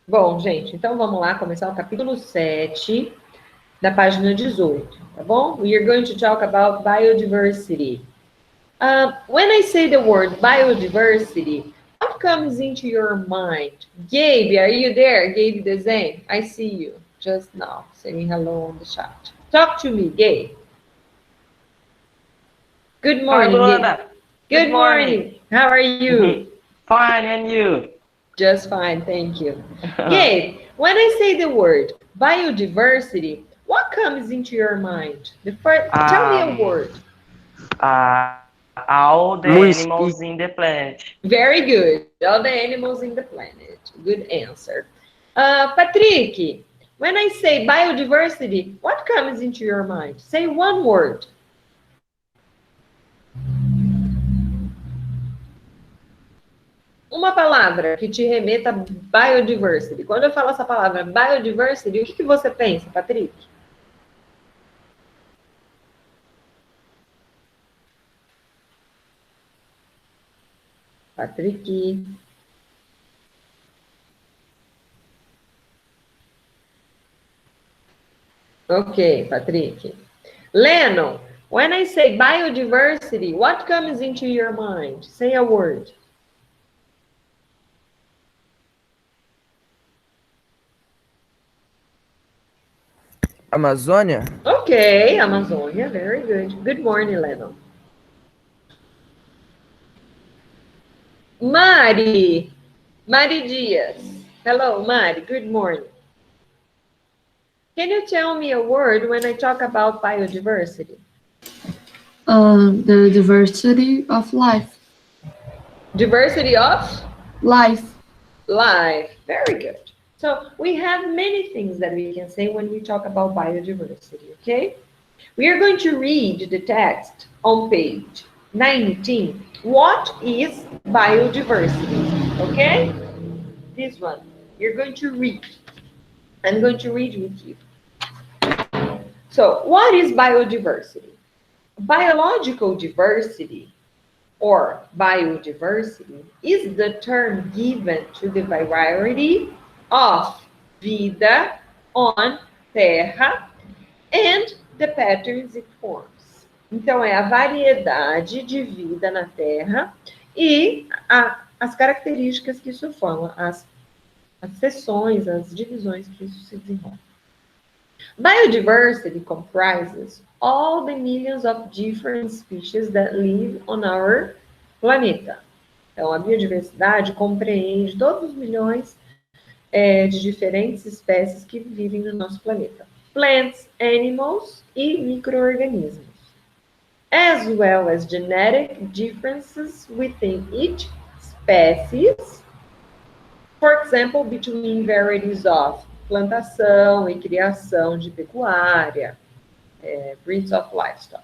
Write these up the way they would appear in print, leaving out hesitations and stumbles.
Bom, gente, então vamos lá começar o capítulo 7 da página 18, tá bom? We are going to talk about biodiversity. When I say the word biodiversity, what comes into your mind? Gabe, are you there? Gabe Desenho, I see you just now saying hello on the chat. Talk to me, Gabe. Good Hi, morning, Gabe. Luana. Good Good morning. morning. How are you? Fine, and you? Just fine, thank you. Gabe, when I say the word biodiversity, what comes into your mind? Tell me a um, word. all the Mosquito. animals in the planet. Very good. All the animals in the planet. Good answer. Patrick, when I say biodiversity, what comes into your mind? Say one word. Uma palavra que te remeta a biodiversity. Quando eu falo essa palavra biodiversity, o que você pensa, Patrick? Patrick. Ok, Patrick. Lennon, when I say biodiversity, what comes into your mind? Say a word. Amazônia? Ok, Amazônia, very good. Good morning, Lennon. Mari, Mari Diaz. Hello, Mari, good morning. Can you tell me a word when I talk about biodiversity? The diversity of life. Diversity of? Life. Life. Very good. So we have many things that we can say when we talk about biodiversity, okay? We are going to read the text on page 19. What is biodiversity? Okay? This one. You're going to read. I'm going to read with you. So, what is biodiversity? Biological diversity or biodiversity is the term given to the variety of vida on Terra and the patterns it forms. Então, é a variedade de vida na Terra e as características que isso forma, as seções, as divisões que isso se desenrola. Biodiversity comprises all the millions of different species that live on our planeta. Então, a biodiversidade compreende todos os milhões de diferentes espécies que vivem no nosso planeta. Plants, animals e micro-organismos. As well as genetic differences within each species. For example, between varieties of plantação e criação de pecuária, breeds of livestock.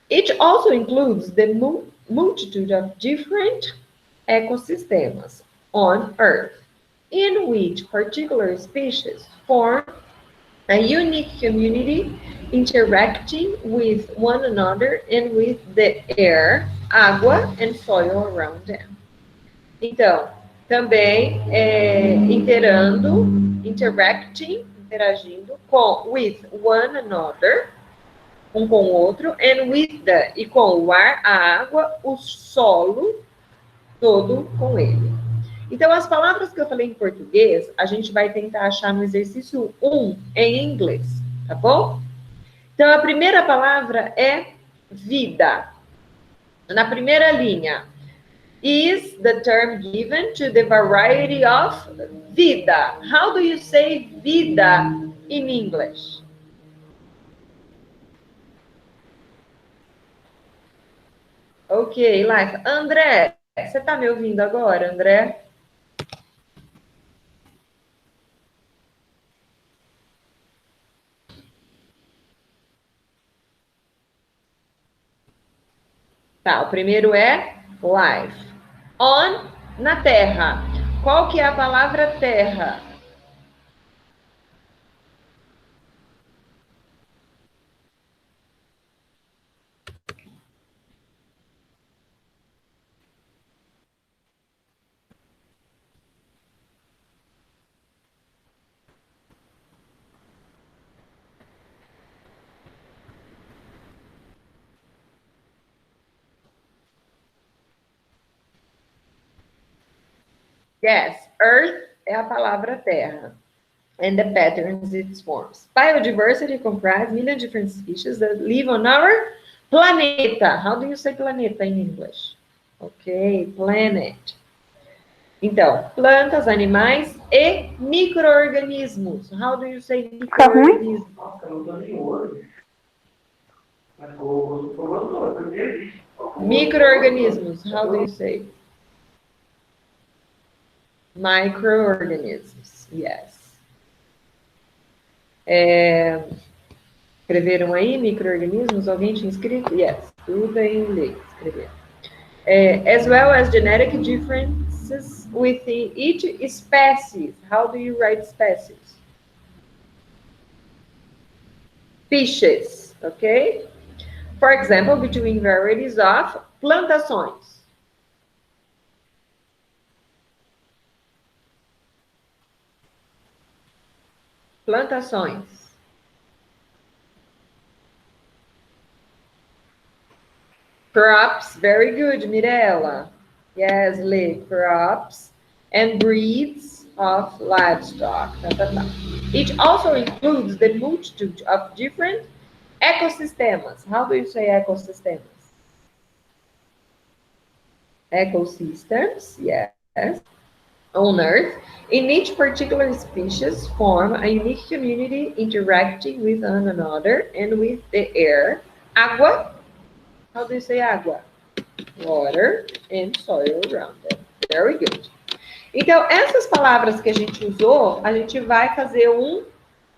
It also includes the multitude of different ecosystems on Earth, in which particular species form a unique community interacting with one another and with the air, água and soil around them. Então, também interagindo with one another, um com o outro, and with the, e com o ar, a água, o solo, todo com ele. Então, as palavras que eu falei em português, a gente vai tentar achar no exercício 1 em inglês, tá bom? Então, a primeira palavra é vida. Na primeira linha, is the term given to the variety of vida. How do you say vida in English? Ok, Life. André, você está me ouvindo agora, André? Tá, o primeiro é life. On, na terra. Qual que é a palavra terra? Yes, Earth é a palavra terra. And the patterns it forms. Biodiversity comprise million different species that live on our planeta. How do you say planeta in English? Ok, planet. Então, plantas, animais e micro-organismos. How do you say Fica ruim? micro-organismos? Micro-organismos. How do you say? Micro-organisms. Yes. Escreveram aí micro-organismos? Alguém tinha escrito? Yes. Tudo em inglês. Escreveram. As well as genetic differences within each species. How do you write species? Species, okay? For example, between varieties of plantações. Plantações. Crops, very good, Mirella. Yes, Lee, crops and breeds of livestock. It also includes the multitude of different ecosystems. How do you say ecosystems? Ecosystems, yes. On Earth, in each particular species form a unique community interacting with one another and with the air, agua. How do you say água? Water and soil around them. Very good. Então, essas palavras que a gente usou, a gente vai fazer um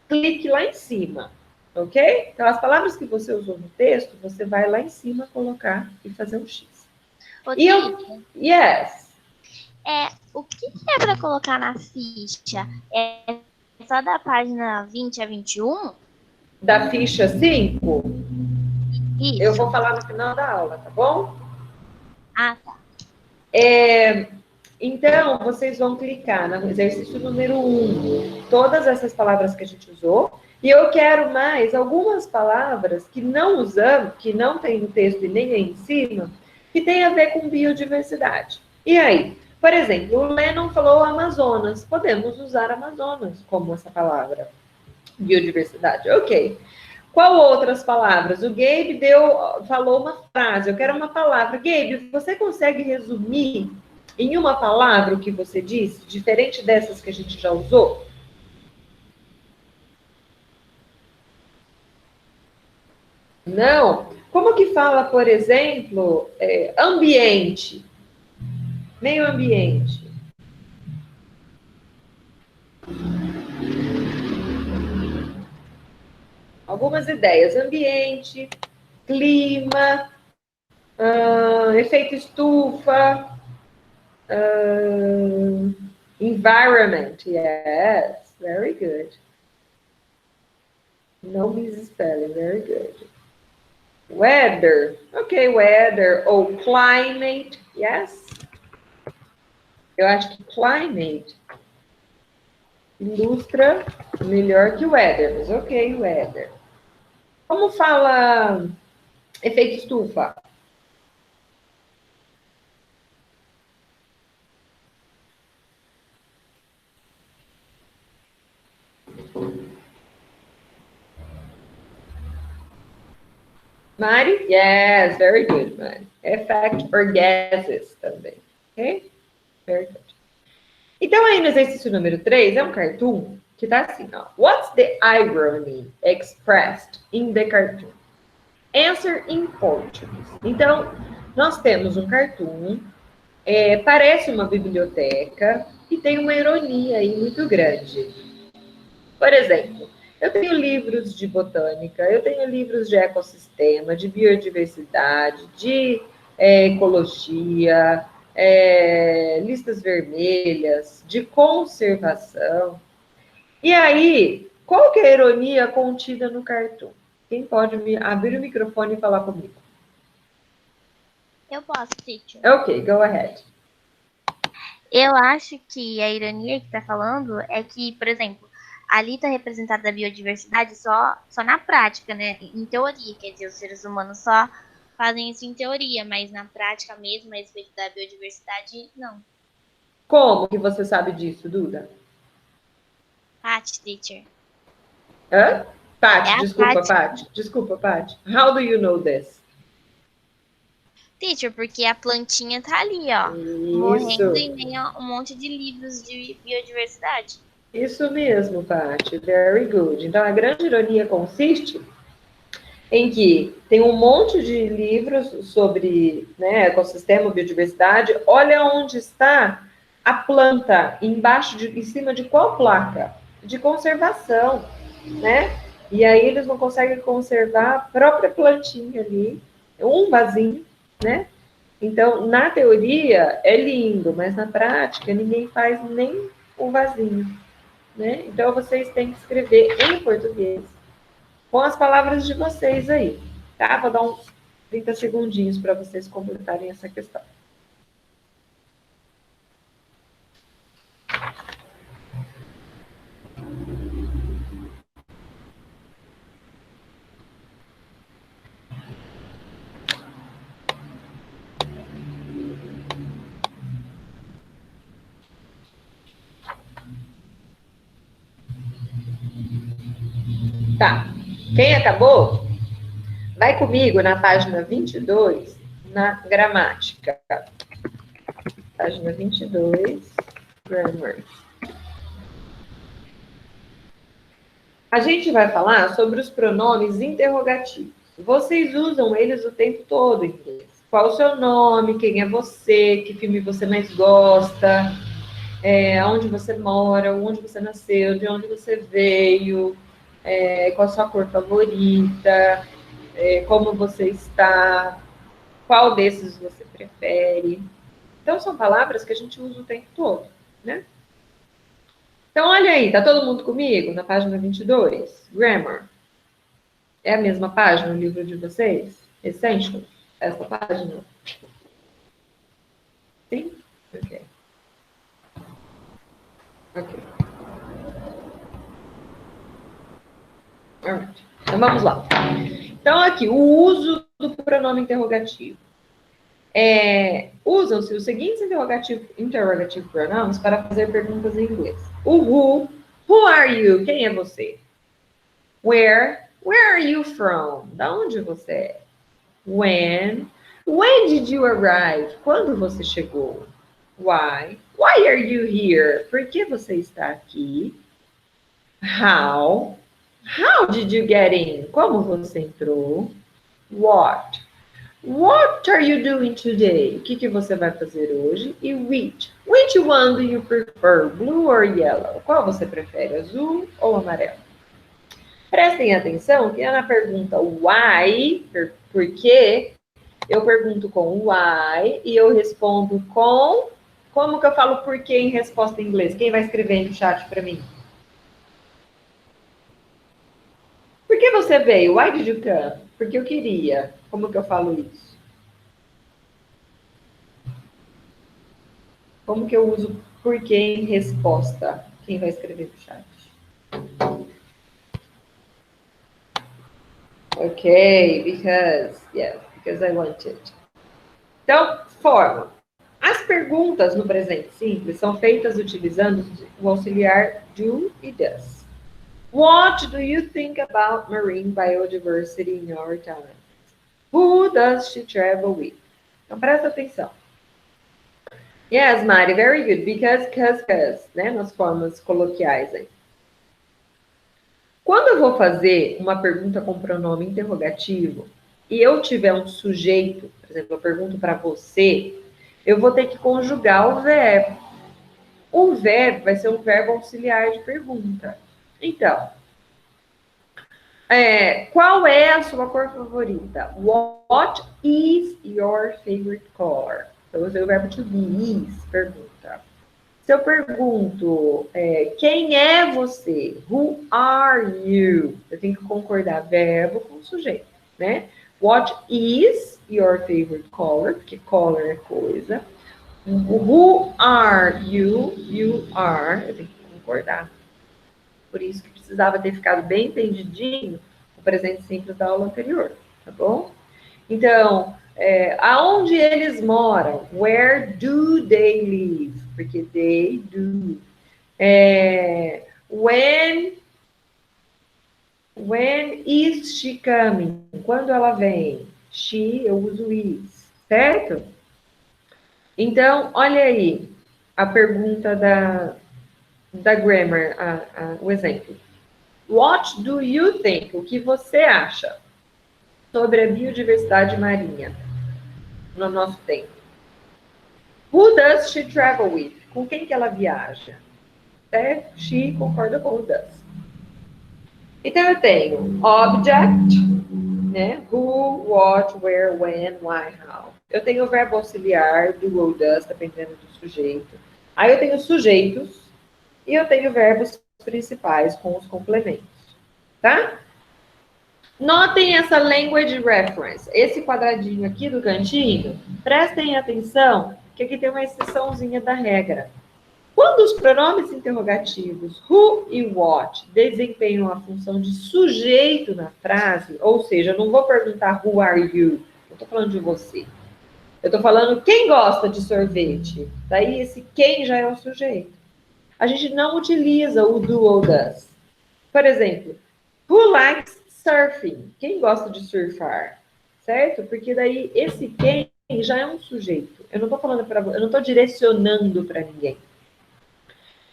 clique lá em cima, ok? Então, as palavras que você usou no texto, você vai lá em cima colocar e fazer um X. E eu... Yes. O que é para colocar na ficha? É só da página 20 a 21? Da ficha 5? Isso. Eu vou falar no final da aula, tá bom? Ah, tá. Então, vocês vão clicar no exercício número 1, todas essas palavras que a gente usou, e eu quero mais algumas palavras que não usamos, que não tem no texto e nem aí em cima, que tem a ver com biodiversidade. E aí? Por exemplo, o Lennon falou Amazonas. Podemos usar Amazonas como essa palavra. Biodiversidade, ok. Qual outras palavras? O Gabe falou uma frase, eu quero uma palavra. Gabe, você consegue resumir em uma palavra o que você disse, diferente dessas que a gente já usou? Não? Como que fala, por exemplo, ambiente? Meio ambiente. Algumas ideias. Ambiente, clima, efeito estufa, environment. Yes, very good. No misspelling, very good. Weather. Ok, weather. Ou climate. Yes. Eu acho que climate ilustra melhor que weather, mas ok, weather. Como fala efeito estufa? Mari? Yes, very good, Mari. Effect or gases também. Ok? Very good. Então, aí no exercício número 3, é um cartoon que tá assim, ó. What's the irony expressed in the cartoon? Answer in Portuguese. Então, nós temos um cartoon, parece uma biblioteca e tem uma ironia aí muito grande. Por exemplo, eu tenho livros de botânica, eu tenho livros de ecossistema, de biodiversidade, de ecologia, listas vermelhas, de conservação. E aí, qual que é a ironia contida no cartoon? Quem pode abrir o microfone e falar comigo? Eu posso, teacher. Ok, go ahead. Eu acho que a ironia que tá falando é que, por exemplo, ali está representada a biodiversidade só na prática, né? Em teoria, quer dizer, os seres humanos só fazem isso em teoria, mas na prática mesmo, a respeito da biodiversidade, não. Como que você sabe disso, Duda? Pat, teacher. Hã? Paty, É a desculpa, Paty. Paty. Desculpa, Paty. How do you know this? Teacher, porque a plantinha tá ali, ó. Morrendo Isso. em meio a um monte de livros de biodiversidade. Isso mesmo, Paty. Very good. Então, a grande ironia consiste em que tem um monte de livros sobre, né, ecossistema, biodiversidade. Olha onde está a planta, em cima de qual placa? De conservação, né? E aí eles não conseguem conservar a própria plantinha ali, um vasinho, né? Então, na teoria é lindo, mas na prática ninguém faz nem um vasinho, né? Então vocês têm que escrever em português com as palavras de vocês aí, tá? Vou dar uns 30 segundinhos para vocês completarem essa questão. Tá. Quem acabou, vai comigo na página 22, na gramática. Página 22, grammar. A gente vai falar sobre os pronomes interrogativos. Vocês usam eles o tempo todo em inglês. Qual o seu nome? Quem é você? Que filme você mais gosta? Onde você mora? Onde você nasceu? De onde você veio? Qual a sua cor favorita? Como você está? Qual desses você prefere? Então, são palavras que a gente usa o tempo todo, né? Então, olha aí, tá todo mundo comigo na página 22? Grammar. É a mesma página no livro de vocês? Essentials? Essa página? Sim? Ok. Ok. Alright. Então, vamos lá. Então, aqui, o uso do pronome interrogativo. Usam-se os seguintes interrogative pronouns para fazer perguntas em inglês. O who are you? Quem é você? Where are you from? Da onde você é? When did you arrive? Quando você chegou? Why are you here? Por que você está aqui? How did you get in? Como você entrou? What are you doing today? O que você vai fazer hoje? E which one do you prefer? Blue or yellow? Qual você prefere? Azul ou amarelo? Prestem atenção que é na pergunta why, por quê, eu pergunto com why e eu respondo com... Como que eu falo por quê em resposta em inglês? Quem vai escrever no chat para mim? Por que você veio? Why did you come? Porque eu queria. Como que eu falo isso? Como que eu uso por quê em resposta? Quem vai escrever no chat? Ok, because I wanted. Então, forma. As perguntas no presente simples são feitas utilizando o auxiliar do e does. What do you think about marine biodiversity in your town? Who does she travel with? Então, presta atenção. Yes, Mari, very good. Because, né? Nas formas coloquiais aí. Quando eu vou fazer uma pergunta com pronome interrogativo e eu tiver um sujeito, por exemplo, eu pergunto para você, eu vou ter que conjugar o verbo. O verbo vai ser um verbo auxiliar de pergunta. Então, qual é a sua cor favorita? What is your favorite color? Então, eu usei o verbo to be, is, pergunta. Se eu pergunto, quem é você? Who are you? Eu tenho que concordar verbo com sujeito, né? What is your favorite color? Porque color é coisa. Who are you? You are. Eu tenho que concordar. Por isso que precisava ter ficado bem entendidinho o presente simples da aula anterior, tá bom? Então, aonde eles moram? Where do they live? porque they do. When is she coming? Quando ela vem? She, eu uso is, certo? Então, olha aí a pergunta da grammar, o exemplo. What do you think? O que você acha sobre a biodiversidade marinha no nosso tempo? Who does she travel with? Com quem que ela viaja? Certo? She concorda com o does. Então, eu tenho object, né? Who, what, where, when, why, how. Eu tenho o verbo auxiliar, do ou does, dependendo do sujeito. Aí eu tenho sujeitos e eu tenho verbos principais com os complementos, tá? Notem essa language reference. Esse quadradinho aqui do cantinho, prestem atenção que aqui tem uma exceçãozinha da regra. Quando os pronomes interrogativos who e what desempenham a função de sujeito na frase, ou seja, eu não vou perguntar who are you, eu estou falando de você. Eu estou falando quem gosta de sorvete. Daí esse quem já é o sujeito. A gente não utiliza o do ou does. Por exemplo, who likes surfing? Quem gosta de surfar? Certo? Porque daí esse quem já é um sujeito. Eu não estou falando para você, eu não estou direcionando para ninguém.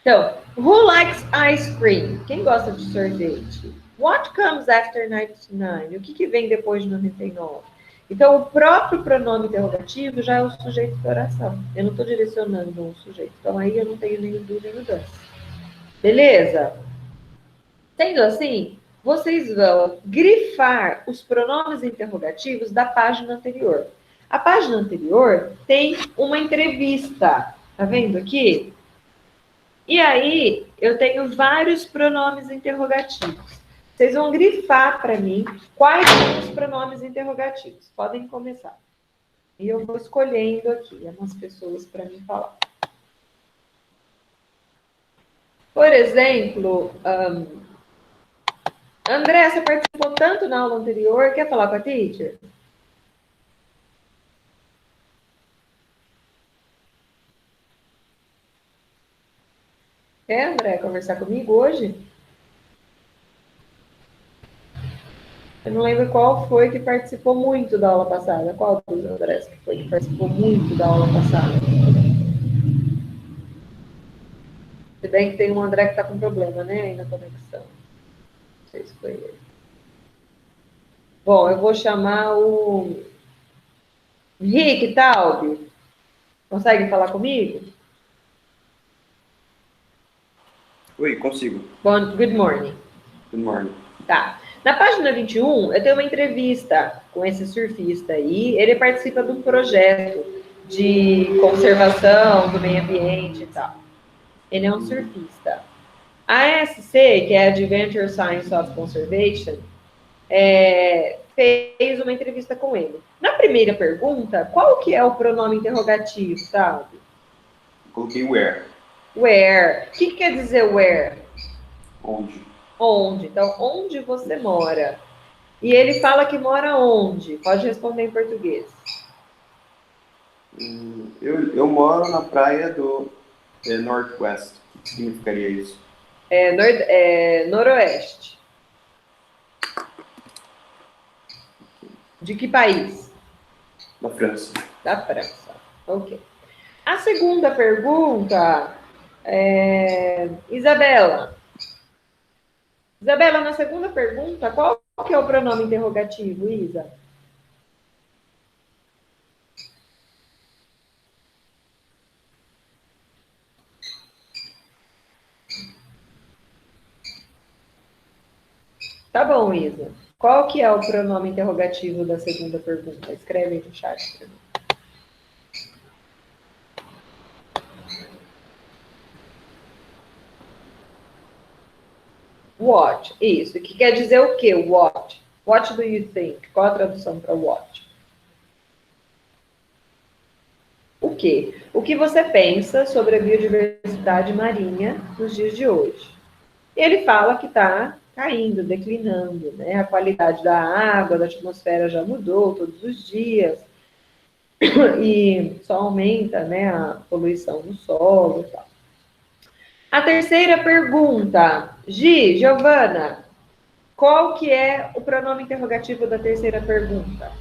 Então, who likes ice cream? Quem gosta de sorvete? What comes after 99? O que vem depois de 99? Então, o próprio pronome interrogativo já é o sujeito da oração. Eu não estou direcionando um sujeito. Então, aí eu não tenho nem o do nem o das. Beleza? Sendo assim, vocês vão grifar os pronomes interrogativos da página anterior. A página anterior tem uma entrevista. Tá vendo aqui? E aí, eu tenho vários pronomes interrogativos. Vocês vão grifar para mim quais são os pronomes interrogativos. Podem começar. E eu vou escolhendo aqui umas pessoas para me falar. Por exemplo, André, você participou tanto na aula anterior, quer falar com a teacher? Quer, André, conversar comigo hoje? Eu não lembro qual foi que participou muito da aula passada. Qual dos Andrés que foi que participou muito da aula passada? Se bem que tem um André que está com problema, né, aí na conexão. Não sei se foi ele. Bom, eu vou chamar o Rick Taub. Consegue falar comigo? Oi, consigo. Good morning. Good morning. Tá. Na página 21, eu tenho uma entrevista com esse surfista aí. Ele participa de um projeto de conservação do meio ambiente e tal. Ele é um surfista. A ASC, que é Adventure Science of Conservation, fez uma entrevista com ele. Na primeira pergunta, qual que é o pronome interrogativo, sabe? Coloquei where. Where. O que quer dizer where? Onde? Onde. Então, onde você mora? E ele fala que mora onde? Pode responder em português. Eu moro na praia do Northwest. O que significaria isso? Noroeste. De que país? Da França. Da França. Ok. A segunda pergunta, Isabela. Isabela, na segunda pergunta, qual que é o pronome interrogativo, Isa? Tá bom, Isa. Qual que é o pronome interrogativo da segunda pergunta? Escreve aí no chat para mim. What, isso. Que quer dizer o quê? What? What do you think? Qual a tradução para what? O quê? O que você pensa sobre a biodiversidade marinha nos dias de hoje? Ele fala que está caindo, declinando, né? A qualidade da água, da atmosfera já mudou todos os dias. e só aumenta, né, a poluição no solo e tal. A terceira pergunta, Giovana, qual que é o pronome interrogativo da terceira pergunta?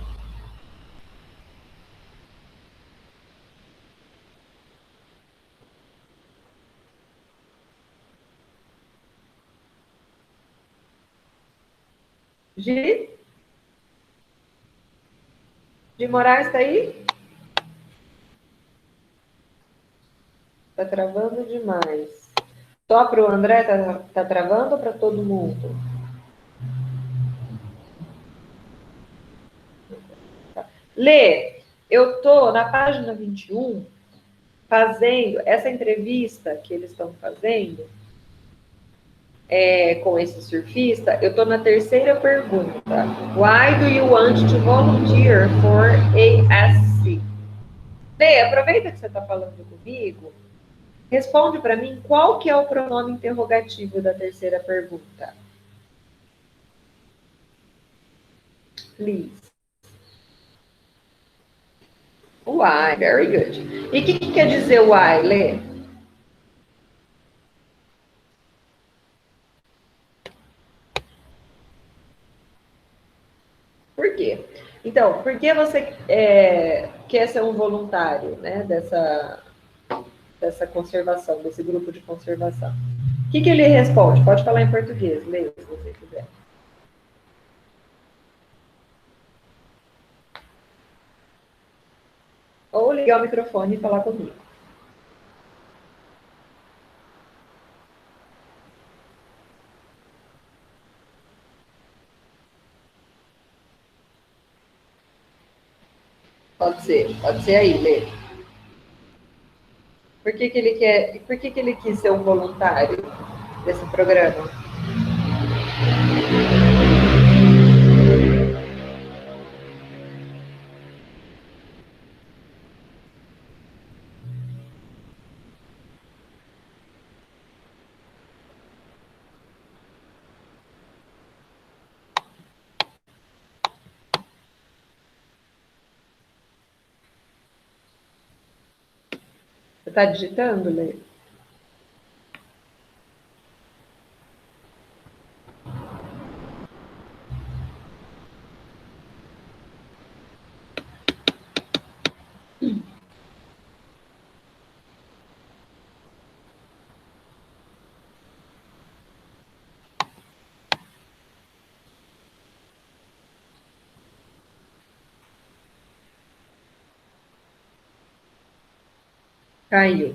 Gi? De Moraes está aí? Está travando demais. Só para o André tá travando ou para todo mundo? Lê, eu tô na página 21 fazendo essa entrevista que eles estão fazendo com esse surfista. Eu tô na terceira pergunta. Why do you want to volunteer for ASC? Lê, aproveita que você está falando comigo. Responde para mim qual que é o pronome interrogativo da terceira pergunta. Please. Why, very good. E o que quer dizer why, Lê? Por quê? Então, por que você quer ser um voluntário, né, dessa conservação, desse grupo de conservação? O que ele responde? Pode falar em português, Lê, se você quiser. Ou ligar o microfone e falar comigo. Pode ser aí, Lê. Por que ele quis ser um voluntário desse programa? Você está digitando, Lê? Caiu.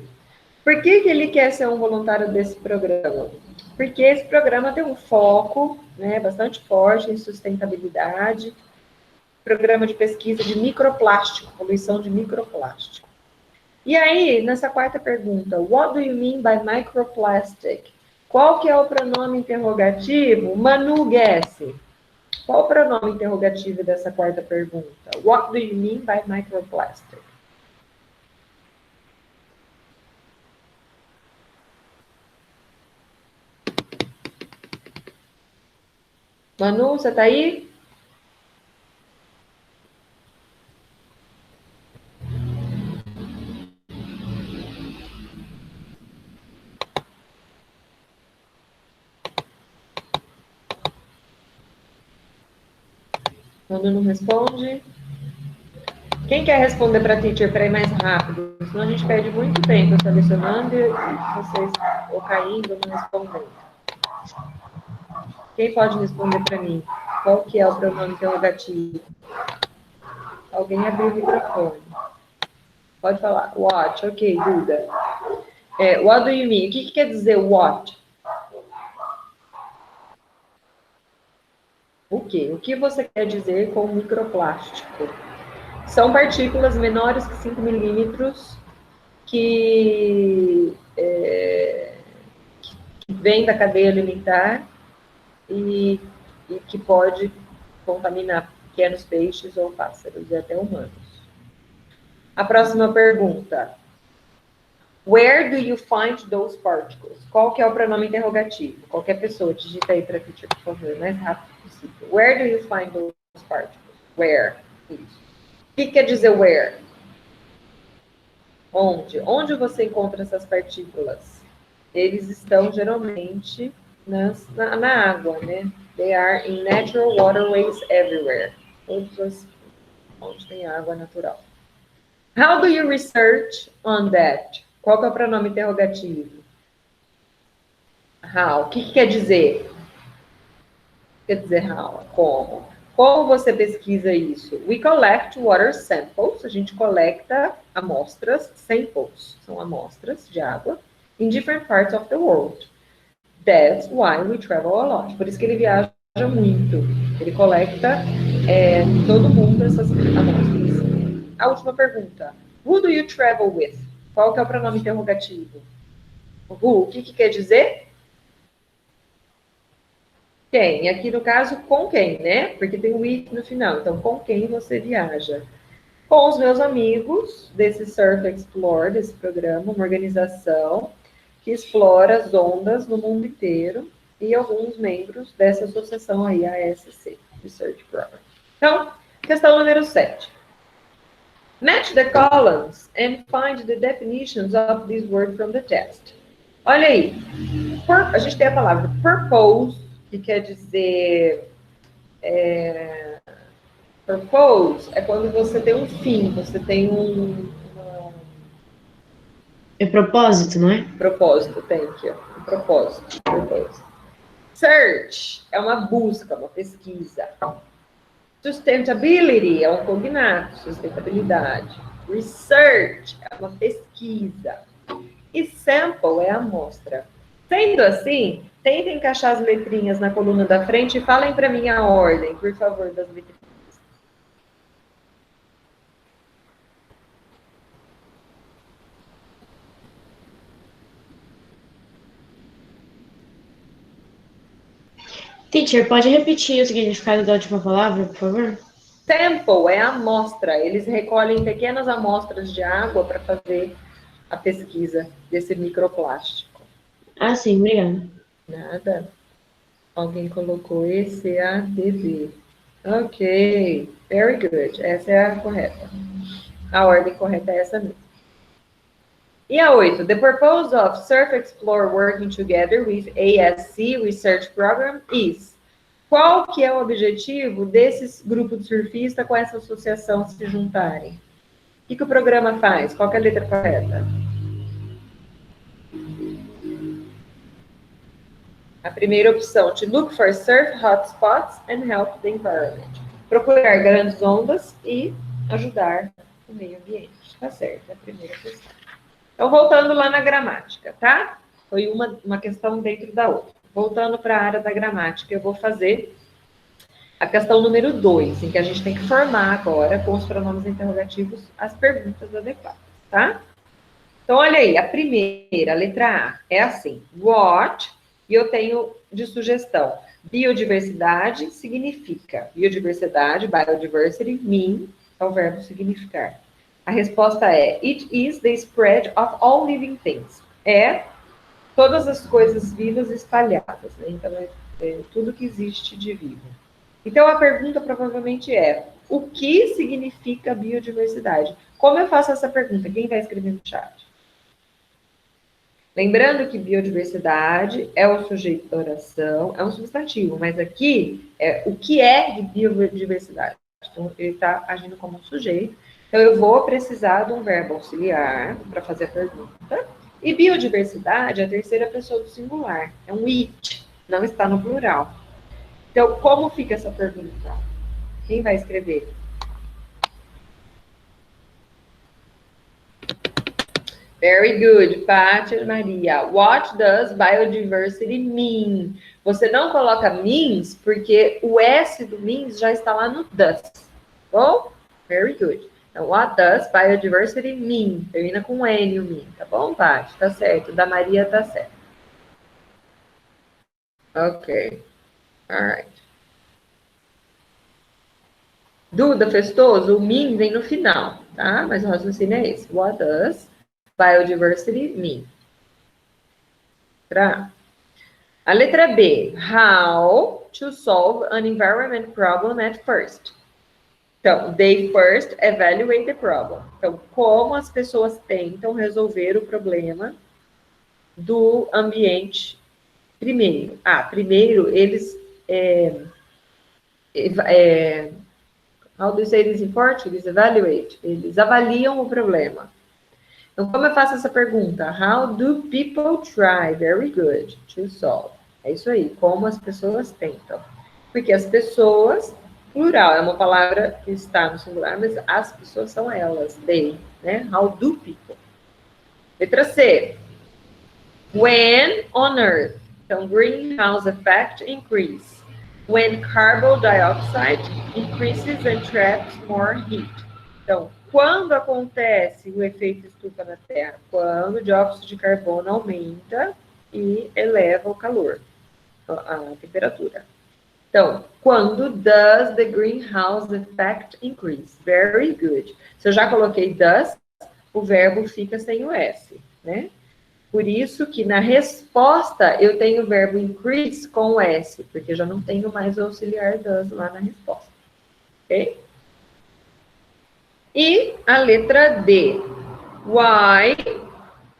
Por que ele quer ser um voluntário desse programa? Porque esse programa tem um foco, né, bastante forte em sustentabilidade, programa de pesquisa de microplástico, poluição de microplástico. E aí, nessa quarta pergunta, what do you mean by microplastic? Qual que é o pronome interrogativo? Manu guess. Qual o pronome interrogativo dessa quarta pergunta? What do you mean by microplastic? Manu, você está aí? Manu não responde. Quem quer responder para a teacher para ir mais rápido? Senão a gente perde muito tempo selecionando e vocês ou caindo ou não respondendo. Quem pode responder para mim? Qual que é o pronome interrogativo? Alguém abriu o microfone. Pode falar. What? Ok, Duda. What do you mean? O que quer dizer what? O quê? O que você quer dizer com microplástico? São partículas menores que 5 milímetros que vêm da cadeia alimentar e que pode contaminar pequenos peixes ou pássaros e até humanos. A próxima pergunta. Where do you find those particles? Qual que é o pronome interrogativo? Qualquer pessoa, digita aí para a teacher, por favor, o mais rápido possível. Where do you find those particles? Where? Isso. O que quer dizer where? Onde? Onde você encontra essas partículas? Eles estão geralmente na água, né? They are in natural waterways everywhere. Todas onde tem água natural. How do you research on that? Qual que é o pronome interrogativo? How. O que quer dizer? Quer dizer how? Como? Como você pesquisa isso? We collect water samples. A gente coleta amostras, samples, são amostras de água, in different parts of the world. That's why we travel a lot. Por isso que ele viaja muito. Ele coleta todo mundo essas amostras. A última pergunta. Who do you travel with? Qual que é o pronome interrogativo? Who, o que quer dizer? Quem? Aqui no caso, com quem, né? Porque tem o with no final. Então, com quem você viaja? Com os meus amigos desse Surf Explore, desse programa, uma organização que explora as ondas no mundo inteiro e alguns membros dessa associação aí, a ASC, Research Program. Então, questão número 7. Match the columns and find the definitions of this word from the text. Olha aí, a gente tem a palavra purpose, que quer dizer... purpose é quando você tem um fim, você tem É propósito, não é? propósito, tem aqui, ó, um propósito, purpose. Search é uma busca, uma pesquisa. Sustainability é um cognato, sustentabilidade. Research é uma pesquisa. E sample é a amostra. Sendo assim, tentem encaixar as letrinhas na coluna da frente e falem para mim a ordem, por favor, das letrinhas. Teacher, pode repetir o significado da última palavra, por favor? Sample é a amostra. Eles recolhem pequenas amostras de água para fazer a pesquisa desse microplástico. Ah, sim, obrigada. Nada. Alguém colocou ECADV. Ok, very good. Essa é a correta. A ordem correta é essa mesmo. E a 8. The purpose of Surf Explore working together with ASC Research Program is. Qual que é o objetivo desses grupos de surfistas com essa associação se juntarem? O que o programa faz? Qual que é a letra correta? A primeira opção, to look for surf hotspots and help the environment. Procurar grandes ondas e ajudar o meio ambiente. Tá certo, é a primeira questão. Então, voltando lá na gramática, tá? Foi uma questão dentro da outra. Voltando para a área da gramática, eu vou fazer a questão número 2, em que a gente tem que formar agora, com os pronomes interrogativos, as perguntas adequadas, tá? Então, olha aí, a primeira, a letra A, é assim, what, e eu tenho de sugestão, biodiversidade significa, biodiversidade, biodiversity, mean, é o verbo significar. A resposta é, it is the spread of all living things. É todas as coisas vivas espalhadas, né? Então, é tudo que existe de vivo. Então, a pergunta provavelmente é, o que significa biodiversidade? Como eu faço essa pergunta? Quem vai escrever no chat? Lembrando que biodiversidade é o sujeito da oração, é um substantivo, mas aqui é o que é de biodiversidade. Então, ele está agindo como um sujeito. Então, eu vou precisar de um verbo auxiliar para fazer a pergunta. E biodiversidade é a terceira pessoa do singular. É um it, não está no plural. Então, como fica essa pergunta? Quem vai escrever? Very good, Pátia Maria. What does biodiversity mean? Você não coloca means porque o S do means já está lá no does. Bom? Very good. Então, what does biodiversity mean? Termina com N o mean, tá bom, Pátia? Tá certo. Da Maria tá certo. Ok. Alright. Duda Festoso, o mean vem no final, tá? Mas o raciocínio é esse. What does biodiversity mean? Tá? A letra B. How to solve an environment problem at first. Então, they first evaluate the problem. Então, como as pessoas tentam resolver o problema do ambiente primeiro. Primeiro, eles... how do you say this in Portuguese? Evaluate. Eles avaliam o problema. Então, como eu faço essa pergunta? How do people try? Very good. To solve. É isso aí. Como as pessoas tentam. Porque as pessoas, plural, é uma palavra que está no singular, mas as pessoas são elas. They, né? How do people? Letra C. When on Earth. Então, greenhouse effect increase. When carbon dioxide increases and traps more heat. Então, quando acontece o efeito estufa na Terra? Quando o dióxido de carbono aumenta e eleva o calor, a temperatura. Então, quando does the greenhouse effect increase? Very good. Se eu já coloquei does, o verbo fica sem o S, né? Por isso que na resposta eu tenho o verbo increase com o S, porque eu já não tenho mais o auxiliar does lá na resposta. Ok? E a letra D. Why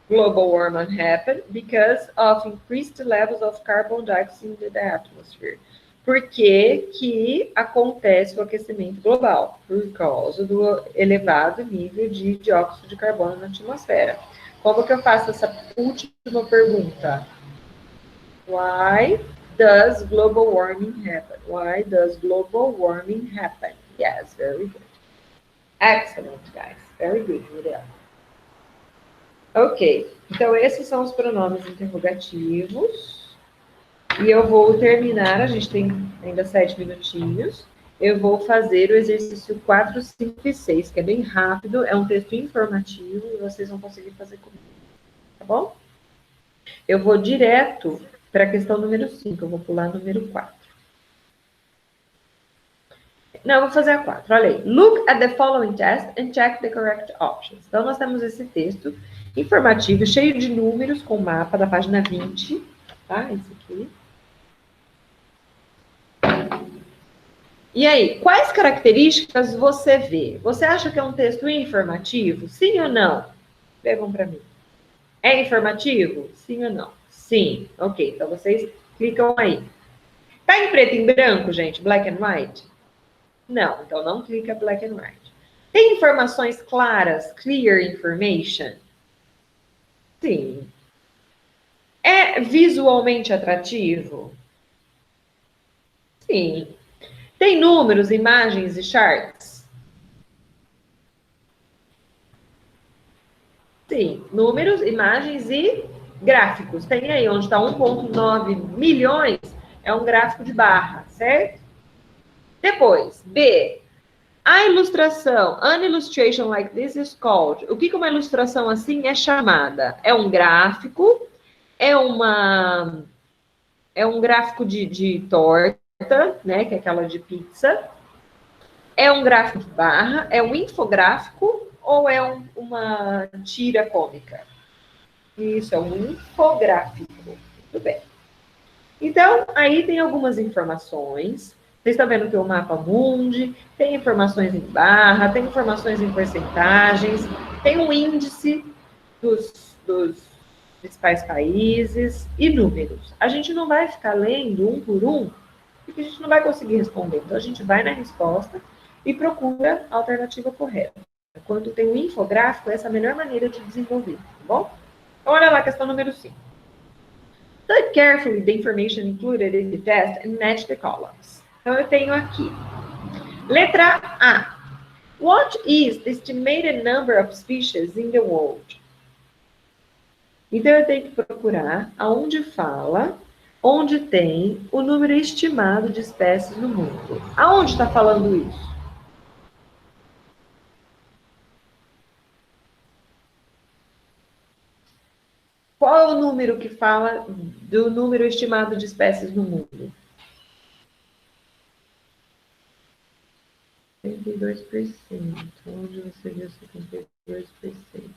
global warming happened? Because of increased levels of carbon dioxide in the atmosphere. Por que acontece o aquecimento global? Por causa do elevado nível de dióxido de carbono na atmosfera. Como que eu faço essa última pergunta? Why does global warming happen? Why does global warming happen? Yes, very good. Excellent, guys. Very good, Muriel. Ok, então esses são os pronomes interrogativos. E eu vou terminar, a gente tem ainda 7 minutinhos. Eu vou fazer o exercício 4, 5 e 6, que é bem rápido, é um texto informativo e vocês vão conseguir fazer comigo. Tá bom? Eu vou direto para a questão número 5, eu vou pular número 4. Não, eu vou fazer a 4, olha aí. Look at the following test and check the correct options. Então, nós temos esse texto informativo, cheio de números, com mapa da página 20, tá? Esse aqui. E aí, quais características você vê? Você acha que é um texto informativo? Sim ou não? Pegam para mim. É informativo? Sim ou não? Sim. Ok, então vocês clicam aí. Tá em preto e branco, gente? Black and white? Não, então não clica black and white. Tem informações claras? Clear information? Sim. É visualmente atrativo? Sim. Tem números, imagens e charts? Sim. Números, imagens e gráficos. Tem aí onde está 1,9 milhões, é um gráfico de barra, certo? Depois, B. A ilustração, an illustration like this is called. O que uma ilustração assim é chamada? É um gráfico, é um gráfico de torta, né, que é aquela de pizza, é um gráfico de barra, é um infográfico ou é uma tira cômica? Isso, é um infográfico. Muito bem. Então, aí tem algumas informações. Vocês estão vendo que o mapa mundi, tem informações em barra, tem informações em porcentagens, tem um índice dos principais países e números. A gente não vai ficar lendo um por um, porque a gente não vai conseguir responder. Então, a gente vai na resposta e procura a alternativa correta. Quando tem um infográfico, essa é a melhor maneira de desenvolver, tá bom? Então, olha lá a questão número 5. Study carefully the information included in the test and match the columns. Então, eu tenho aqui. Letra A. What is the estimated number of species in the world? Então, eu tenho que procurar aonde fala, onde tem o número estimado de espécies no mundo. Aonde está falando isso? Qual é o número que fala do número estimado de espécies no mundo? 72%. Onde você viu 72%?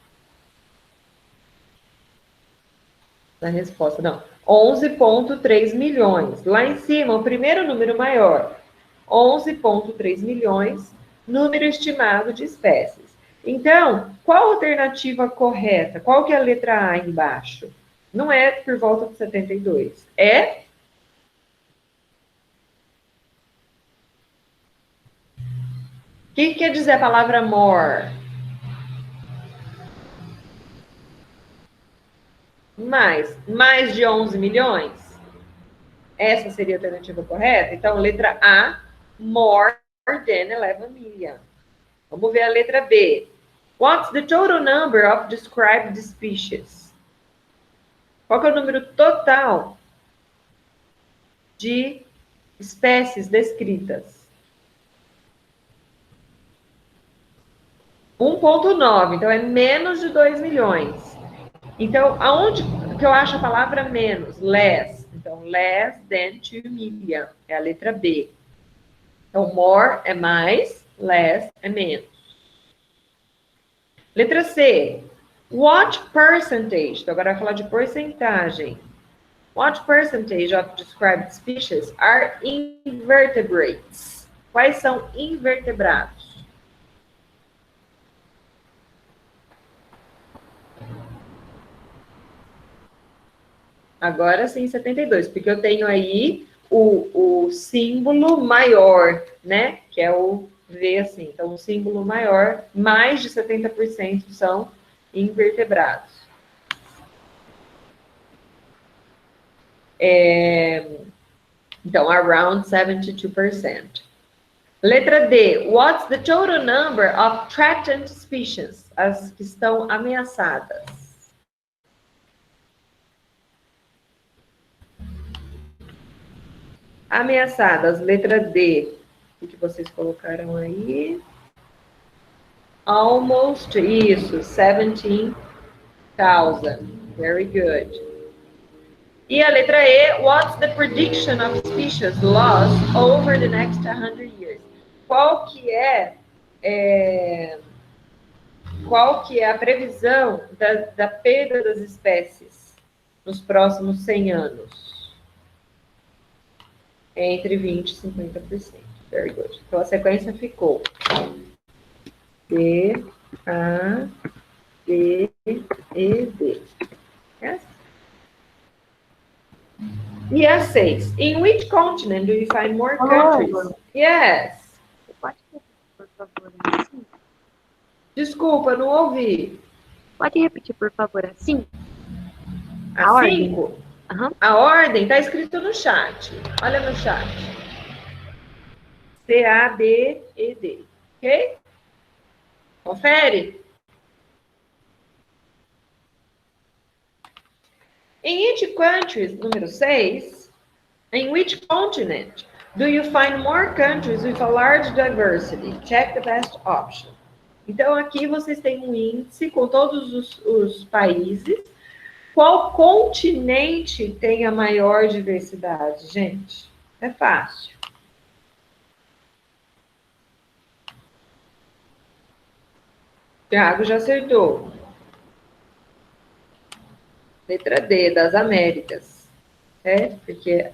Na resposta, não. 11,3 milhões. Lá em cima, o primeiro número maior. 11,3 milhões número estimado de espécies. Então, qual a alternativa correta? Qual que é a letra A embaixo? Não é por volta de 72. É? O que quer dizer a palavra more? Mais de 11 milhões? Essa seria a alternativa correta? Então, letra A, more than 11 million. Vamos ver a letra B. What's the total number of described species? Qual que é o número total de espécies descritas? 1,9, então é menos de 2 milhões. Então, aonde que eu acho a palavra menos? Less. Então, less than 2 million. É a letra B. Então, more é mais, less é menos. Letra C. What percentage? Então, agora vai falar de porcentagem. What percentage of described species are invertebrates? Quais são invertebrados? Agora sim, 72, porque eu tenho aí o símbolo maior, né? Que é o V assim. Então, o símbolo maior, mais de 70% são invertebrados. Então, around 72%. Letra D. What's the total number of threatened species? As que estão ameaçadas. Ameaçadas, letra D. O que vocês colocaram aí? Almost, isso, 17,000. Very good. E a letra E, what's the prediction of species lost over the next 100 years? Qual que é a previsão da perda das espécies nos próximos 100 anos? Entre 20% e 50%. Very good. Então, a sequência ficou D, A, D, E, D. Yes? E a 6. In which continent do you find more countries? Yes. Pode repetir, por favor, assim? Desculpa, não ouvi. Pode repetir, por favor, assim? A ordem. 5? Aham. A ordem está escrito no chat. Olha no chat. C, A, B, E, D. Ok? Confere. In which countries, número 6, in which continent do you find more countries with a large diversity? Check the best option. Então, aqui vocês têm um índice com todos os países. Qual continente tem a maior diversidade, gente? É fácil. Thiago já acertou. Letra D, das Américas. Certo? Porque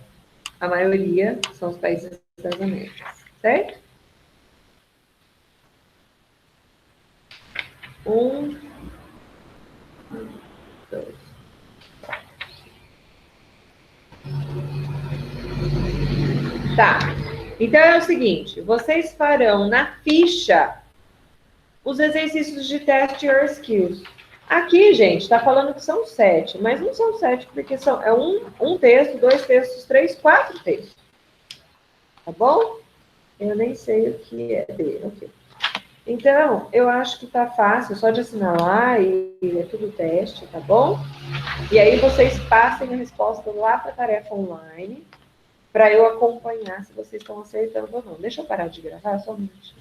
a maioria são os países das Américas. Certo? 1, 2. Tá. Então é o seguinte, vocês farão na ficha os exercícios de teste Your Skills. Aqui, gente, está falando que são 7, mas não são 7, porque é um texto, 2 textos, 3, 4 textos. Tá bom? Eu nem sei o que é B, ok. Então, eu acho que tá fácil, só de assinalar e é tudo teste, tá bom? E aí vocês passem a resposta lá para a tarefa online, para eu acompanhar se vocês estão acertando ou não. Deixa eu parar de gravar só um minutinho.